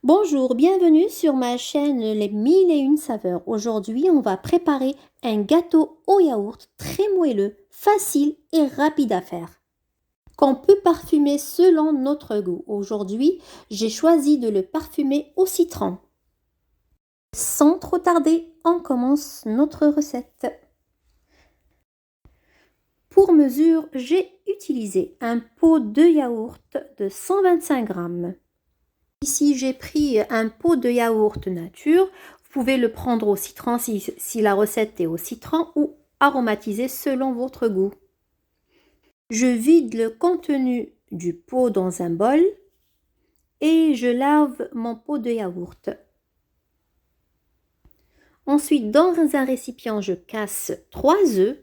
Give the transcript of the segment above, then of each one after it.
Bonjour, bienvenue sur ma chaîne Les Mille et Une Saveurs. Aujourd'hui, on va préparer un gâteau au yaourt très moelleux, facile et rapide à faire, qu'on peut parfumer selon notre goût. Aujourd'hui, j'ai choisi de le parfumer au citron. Sans trop tarder, on commence notre recette. Pour mesure, j'ai utilisé un pot de yaourt de 125 grammes. Ici, j'ai pris un pot de yaourt nature. Vous pouvez le prendre au citron si la recette est au citron ou aromatisé selon votre goût. Je vide le contenu du pot dans un bol et je lave mon pot de yaourt. Ensuite, dans un récipient, je casse 3 œufs.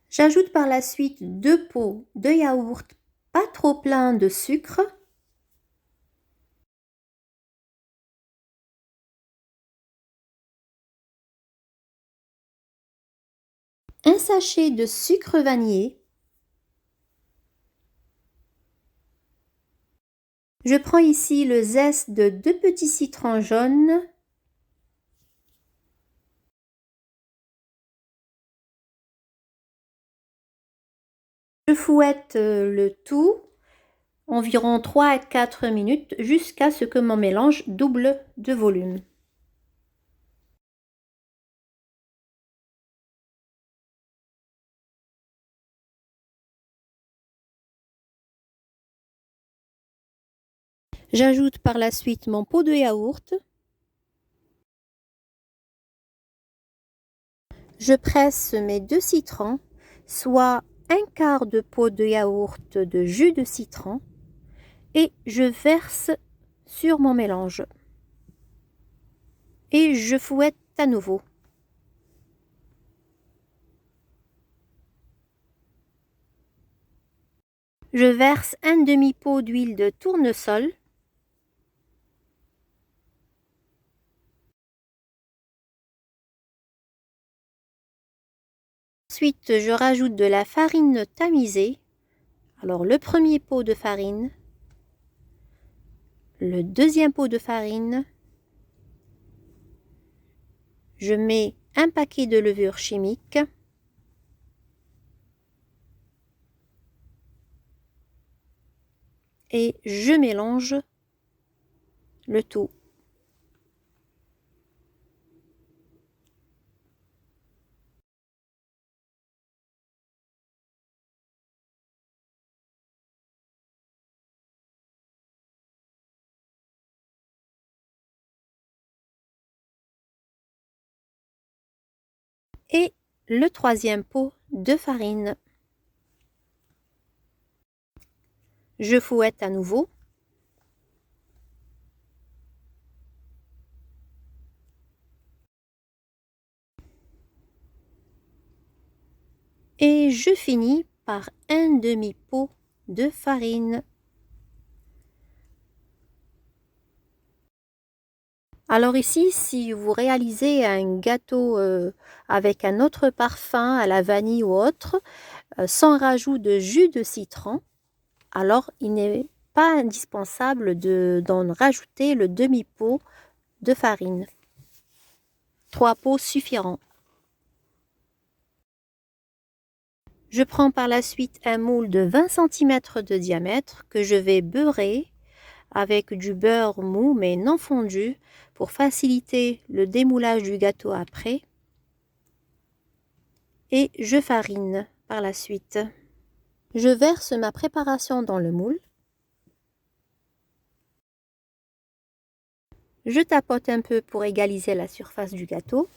J'ajoute par la suite 2 pots de yaourt pas trop pleins de sucre. Un sachet de sucre vanillé. Je prends ici le zeste de 2 petits citrons jaunes. Je fouette le tout environ 3 à 4 minutes jusqu'à ce que mon mélange double de volume. J'ajoute par la suite mon pot de yaourt. Je presse mes 2 citrons, soit un quart de pot de yaourt de jus de citron, et je verse sur mon mélange. Et je fouette à nouveau. Je verse un demi-pot d'huile de tournesol. Ensuite, je rajoute de la farine tamisée. Alors, le premier pot de farine, le deuxième pot de farine, je mets un paquet de levure chimique et je mélange le tout. Et le troisième pot de farine. Je fouette à nouveau. Et je finis par un demi-pot de farine. Alors ici, si vous réalisez un gâteau avec un autre parfum à la vanille ou autre, sans rajout de jus de citron, alors il n'est pas indispensable d'en rajouter le demi-pot de farine. 3 pots suffiront. Je prends par la suite un moule de 20 cm de diamètre que je vais beurrer avec du beurre mou mais non fondu pour faciliter le démoulage du gâteau après. Et je farine par la suite. Je verse ma préparation dans le moule. Je tapote un peu pour égaliser la surface du gâteau.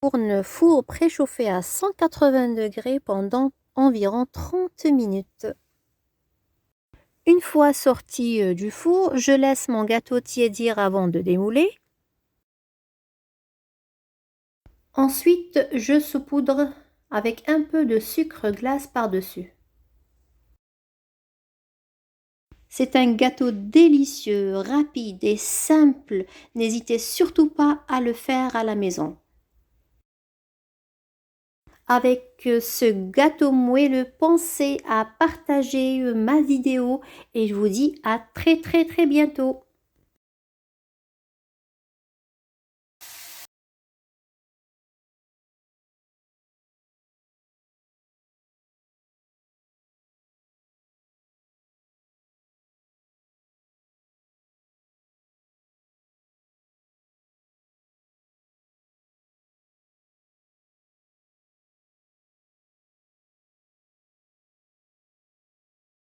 Fourne four préchauffé à 180 degrés pendant environ 30 minutes. Une fois sorti du four, je laisse mon gâteau tiédir avant de démouler. Ensuite, je saupoudre avec un peu de sucre glace par-dessus. C'est un gâteau délicieux, rapide et simple. N'hésitez surtout pas à le faire à la maison. avec ce gâteau moelleux. Pensez à partager ma vidéo et je vous dis à très très très bientôt.